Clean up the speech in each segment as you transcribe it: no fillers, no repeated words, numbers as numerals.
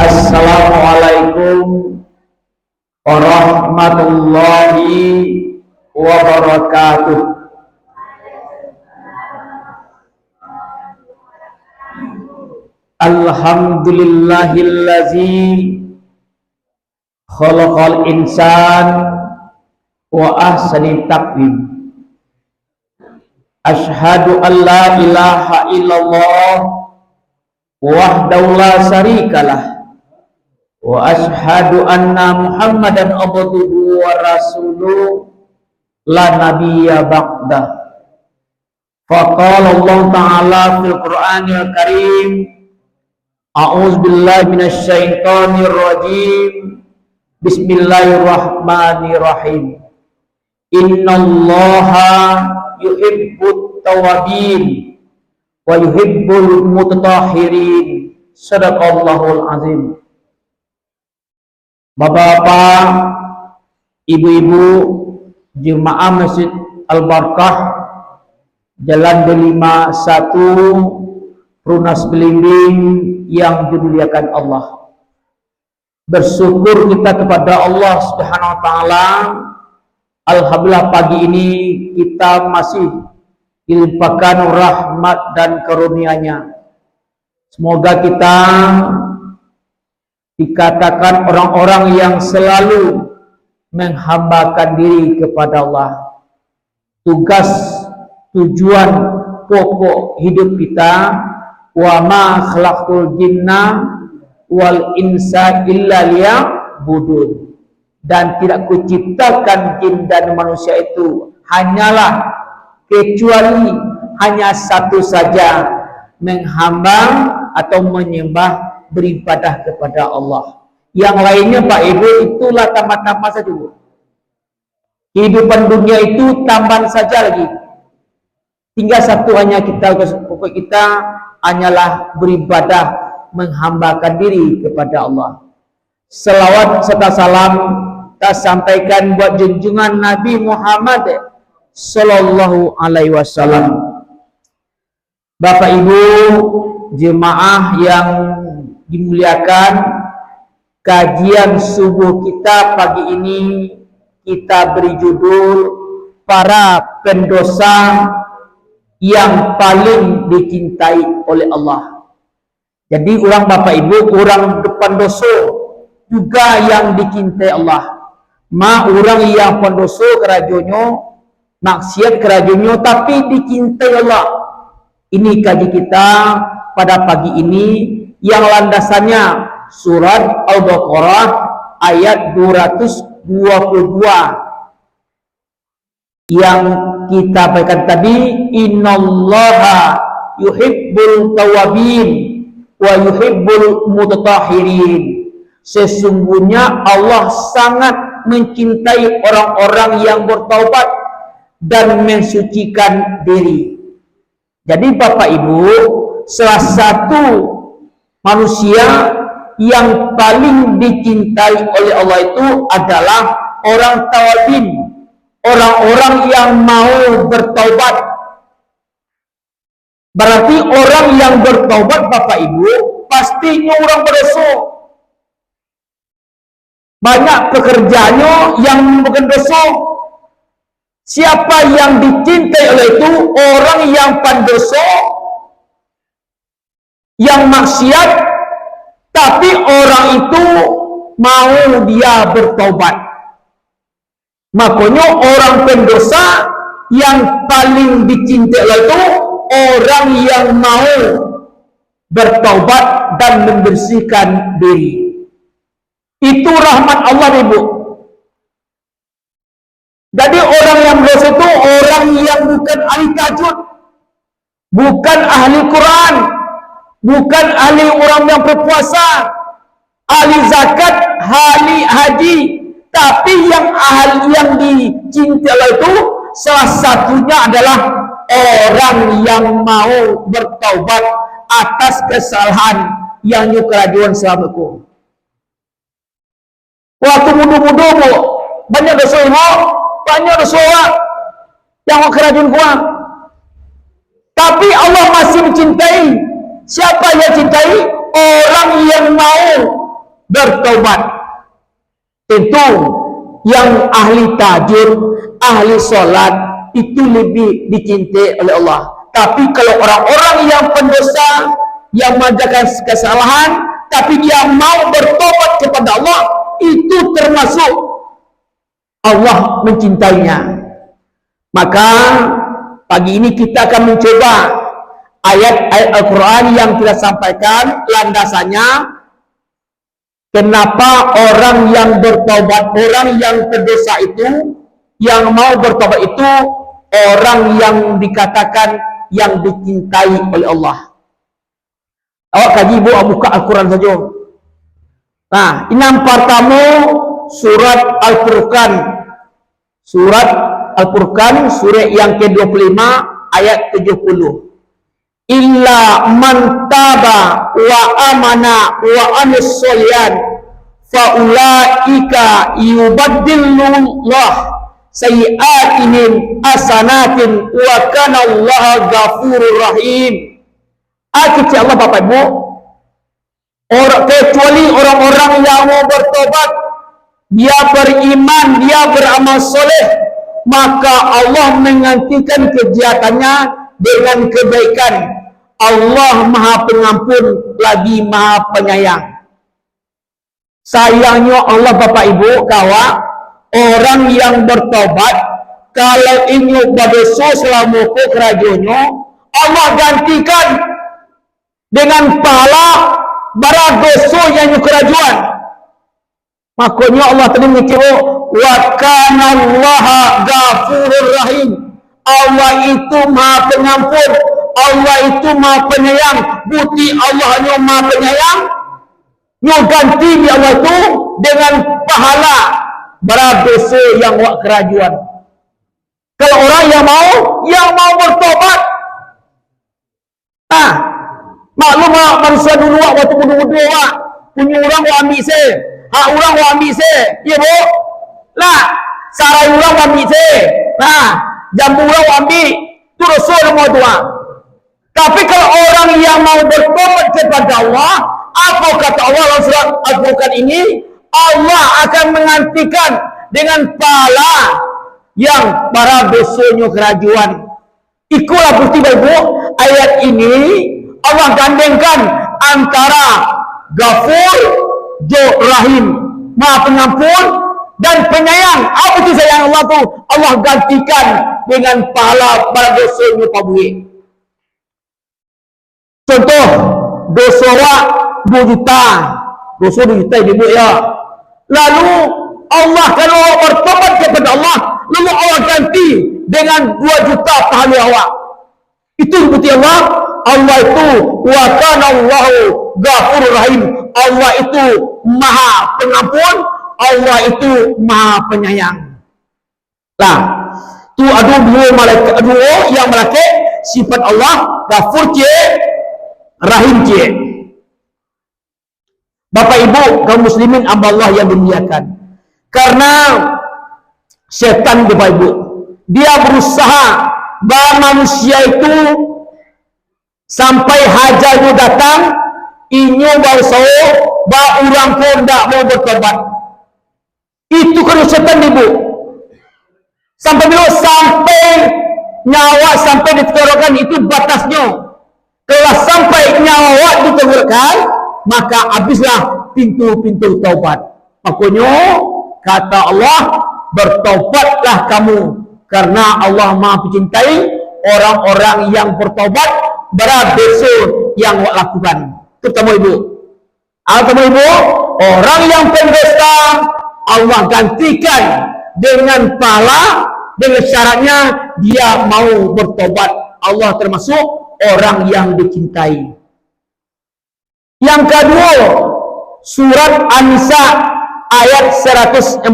Assalamualaikum warahmatullahi wabarakatuh. Alhamdulillahillazi khalaqal insan wa ahsani taqwim. Asyhadu an la ilaha illallah wahdahu la syarikalah wa asyhadu anna Muhammadan abduhu wa rasuluh la nabiyya ba'dah. Faqala Allah Ta'ala fil Qur'anil Karim, a'udzu billahi minasy syaithanir rajim. Bismillahirrahmanirrahim. Innallaha yuhibbut tawwabin wa yuhibbul mutatahhirin. Shadaqallahul azim. Bapak-bapak, ibu-ibu, jemaah Masjid Al-Barakah, Jalan D51, Runas Belimbing yang dimuliakan Allah. Bersyukur kita kepada Allah Subhanahu wa taala. Alhamdulillah pagi ini kita masih dilimpahkan rahmat dan karunia-Nya. Semoga kita dikatakan orang-orang yang selalu menghambakan diri kepada Allah. Tugas tujuan pokok hidup kita, wa ma khalaqtul jinna wal insa illa liya'budun, dan tidak kuciptakan jin dan manusia itu hanyalah kecuali hanya satu saja, menghamba atau menyembah, beribadah kepada Allah. Yang lainnya Pak Ibu itulah tambah-tambah saja Bu. Kehidupan dunia itu tambahan saja lagi. Tinggal satu hanya kita, pokok kita hanyalah beribadah, menghambakan diri kepada Allah. Selawat serta salam kita sampaikan buat junjungan Nabi Muhammad Sallallahu Alaihi Wasallam. Bapak Ibu jemaah yang dimuliakan, kajian subuh kita pagi ini kita beri judul para pendosa yang paling dicintai oleh Allah. Jadi orang Bapak Ibu, orang depan dosa juga yang dicintai Allah. Orang yang pendosa kerajonyo, maksiat kerajonyo, tapi dicintai Allah. Ini kaji kita pada pagi ini yang landasannya surat Al-Baqarah ayat 222 yang kita bacakan tadi, innallaha yuhibbul tawwabin wa yuhibbul mutatahhirin. Sesungguhnya Allah sangat mencintai orang-orang yang bertaubat dan mensucikan diri. Jadi Bapak Ibu, salah satu manusia yang paling dicintai oleh Allah itu adalah orang tawabin, orang-orang yang mau bertaubat. Berarti orang yang bertaubat Bapak Ibu pastinya orang berdosa. Banyak pekerjaannya yang bukan dosa. Siapa yang dicintai oleh itu? Orang yang pendosa, yang maksiat, tapi orang itu mau dia bertaubat. Makanya orang pendosa yang paling dicintai oleh itu orang yang mau bertaubat dan membersihkan diri. Itu rahmat Allah Ibu. Jadi orang yang berdosa itu orang yang bukan ahli tahajud, bukan ahli Quran, bukan ahli orang yang berpuasa, ahli zakat, ahli haji, tapi yang ahli yang dicintai itu salah satunya adalah orang yang mau bertaubat atas kesalahan yang kerajuan selama itu. Waktu muda-muda Bu, banyak dosa Bu, banyak dosa yang kerajuan kuat. Tapi Allah masih mencintai. Siapa yang cintai? Orang yang mau bertaubat. Tentu yang ahli tahajud, ahli solat itu lebih dicintai oleh Allah. Tapi kalau orang-orang yang pendosa, yang mengerjakan kesalahan, tapi dia mau bertobat kepada Allah, itu termasuk Allah mencintainya. Maka pagi ini kita akan mencoba ayat-ayat Al-Quran yang kita sampaikan landasannya. Kenapa orang yang bertobat, orang yang berdosa itu, yang mau bertobat itu, orang yang dikatakan yang dicintai oleh Allah. Awak kaji ibu, buka Al-Quran saja. Nah, ini yang pertama surat Al-Furqan. Surat Al-Furqan, surat yang ke-25 ayat 70. Illa man taba wa amana wa amis solihan fa ulaika yubaddilullah sayyi'atihim asanatin wa kana Allah ghafurur rahim. Kata Allah Bapak Ibu, kecuali orang-orang yang mau bertobat, dia beriman, dia beramal soleh, maka Allah menggantikan kejahatannya dengan kebaikan. Allah Maha Pengampun lagi Maha Penyayang. Sayangnya Allah Bapak Ibu kawan, orang yang bertobat kalau ingin berdosa selama kerajaannya, Allah gantikan dengan pahala bara dosa yang kerajaan. Makanya Allah tadi mengatakan wa kana Allaha ghafurur rahim. Allah itu Maha Pengampun, Allah itu Maha Penyayang. Bukti Allah hanya Maha Penyayang, nyo ganti di Allah itu dengan pahala bara dosa yang wak kerajaan. Kalau orang yang mau bertobat, maklum manusia dulu waktu muda-muda punya orang wak ambil se, orang wak ambil se, ya bu, sarai orang wak ambil se, jambu orang wak ambil, tu dosa semua tua. Tapi kalau orang yang mau bertobat kepada Allah, apa kata Allah dalam surat Al-Furqan ini? Allah akan menggantikan dengan pahala yang para dosanya kerajaan. Ikulah bukti Ibu, ayat ini Allah gandengkan antara Ghafur, Rahim, Maha Pengampun dan Penyayang. Apa itu sayang Allah tu? Allah gantikan dengan pahala para dosanya pabui. Contoh, dosa wak 2 juta. Dosa 2 juta ibu ya. Lalu Allah kalau awak bertobat kepada Allah, lalu Allah ganti dengan 2 juta pahala awak. Itu bukti Allah. Allah itu wa kana Allahu ghafurur rahim. Allah itu Maha Pengampun, Allah itu Maha Penyayang. Lah, tu ada dua yang melakik sifat Allah, Ghafur Rahim je. Bapak Ibu kaum muslimin Allah yang dimuliakan. Karena setan Bapak Ibu, dia berusaha bahwa manusia itu sampai hajalnya datang, inyo bau bahwa orang pun tidak mau bertobat. Itu kalau setan Ibu. Sampai nyawa sampai ditenggorokan, itu batasnya. Kalau sampai nyawa ditenggorokan, maka habislah pintu-pintu taubat. Makanya kata Allah, bertaubatlah kamu, karena Allah Maha mencintai orang-orang yang bertaubat berat dosa yang lakukan. Ketemu Ibu, orang yang pendosa Allah gantikan dengan pahala, dengan syaratnya dia mau bertobat. Allah termasuk orang yang dicintai. Yang kedua, surat An-Nisa ayat 146.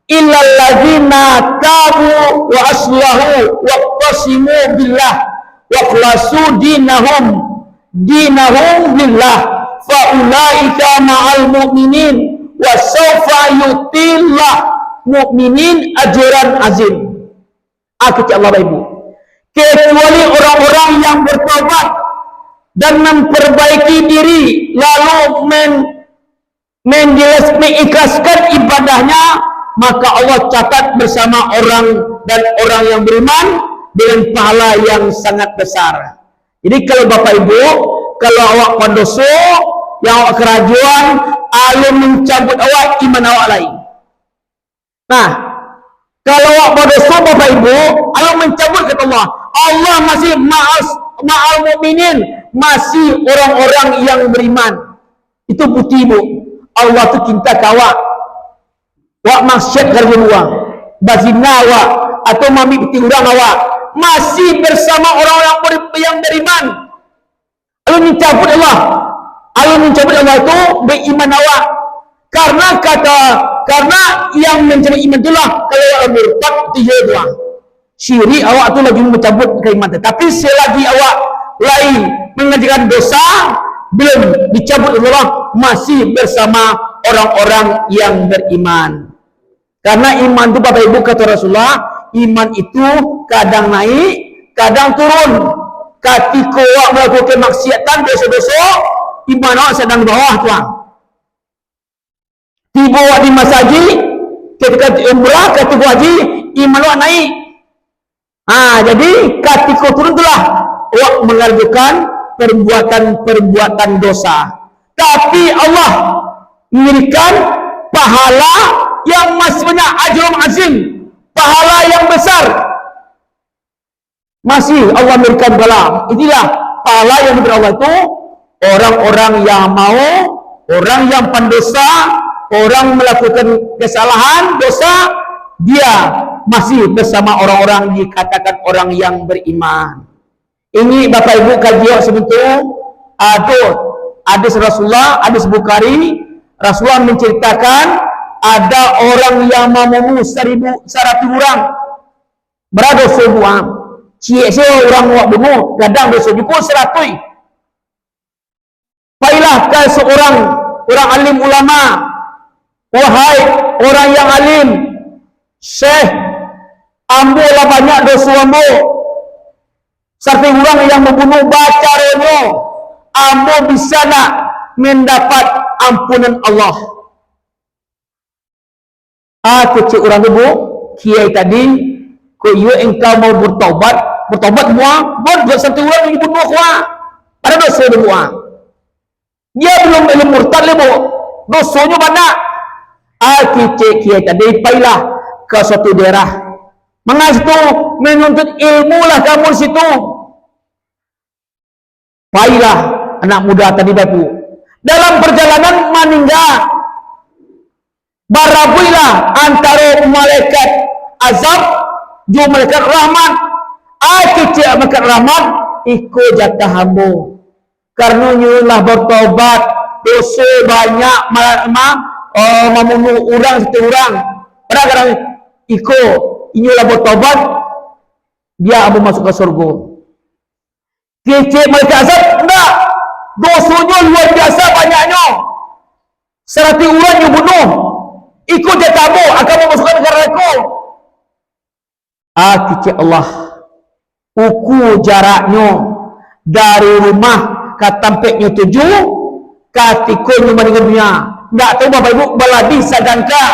Illal ladzina tabu wa aslahu wa qasimu billah wa khlasu dinahum billah fa ulaika ma'al mu'minin wa sawfa yutillah mu'minin ajran azim. Kata Allah Ibu, kecuali orang-orang yang bertobat dan memperbaiki diri, lalu mengikhlaskan ibadahnya, maka Allah catat bersama orang dan orang yang beriman dengan pahala yang sangat besar. Jadi kalau Bapak Ibu, kalau awak pandoso, yang awak kerajuan, Allah mencabut awak iman awak lain. Nah, kalau awak pandoso Bapak Ibu, Allah mencabut kata Allah. Allah masih ma'al mu'minin, masih orang-orang yang beriman. Itu bukti Ibu. Allah tu cinta kawak. Wak maksiat kerja uang, bazina awak atau mami peti urang awak masih bersama orang-orang yang beriman. Allah mencabut Allah itu beriman awak karena yang mencabut iman itulah kalau awak murtad dia dua syirik awak tu lagi mencabut keimanan. Tapi selagi awak lain mengerjakan dosa belum dicabut Allah, masih bersama orang-orang yang beriman. Karena iman itu Bapak Ibu kata Rasulullah, iman itu kadang naik, kadang turun. Ketika awak melakukan maksiatan, dosa-dosa, iman awak sedang bawah tuan. Tiba awak di masjid, ketika umrah, ketika haji, iman awak naik. Jadi ketika turun itulah awak mengerjakan perbuatan dosa. Tapi Allah memberikan pahala yang masih banyak, ajrun azim, pahala yang besar. Masih Allah memberikan pahala. Inilah pahala yang diberi Allah itu orang-orang yang mau, orang yang pendosa, orang melakukan kesalahan, dosa, dia masih bersama orang-orang dikatakan orang yang beriman. Ini Bapak Ibu kajian sebentar. Hadis Rasulullah, hadis Bukhari, Rasulullah menceritakan ada orang yang membunuh 100 orang. Berada sebuah cie orang yang bunuh, kadang dosa pun 100. Baiklah ke seorang orang alim ulama, wahai orang yang alim, Syekh, ambo lah banyak dosa ambo. 100 orang yang membunuh baca reno, ambo bisa nak mendapat ampunan Allah. Kecil orang ibu, kiai tadi, kau engkau mau bertobat mua, buat 1 orang yang dibunuh kuah, pada dosa dia. Dia belum murtad lebu, dosanya banyak. Kecil kiai tadi, pailah ke suatu daerah. Mengas itu menuntut ilmu lah kamu situ. Pailah anak muda tadi bapu. Dalam perjalanan meninggal, barabuilah antara malaikat azab dan malaikat rahmat. Kecil malaikat rahmat ikut jatah hamba. Karena nyulah bertobat, dosa banyak, membunuh orang 1 orang. Padahal ikut inilah bertobat, dia akan masuk ke surga. Kecil malaikat azab enggak, dosanya luar biasa banyaknya. 100 orang yang bunuh, ikut dia tabu akan memasukkan negara neraka. Kecil Allah, ukur jaraknya dari rumah ke tempatnya 7, katikonya meninggal dunia. Enggak tahu Bapak Ibu baladi sadangka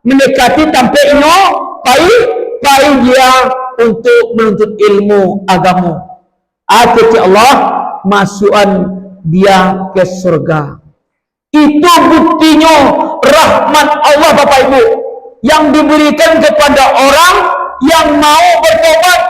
mendekati tempatnya, pai dia untuk menuntut ilmu agama. Kecil Allah masukkan dia ke surga. Itu buktinya rahmat Allah Bapak Ibu yang diberikan kepada orang yang mau bertobat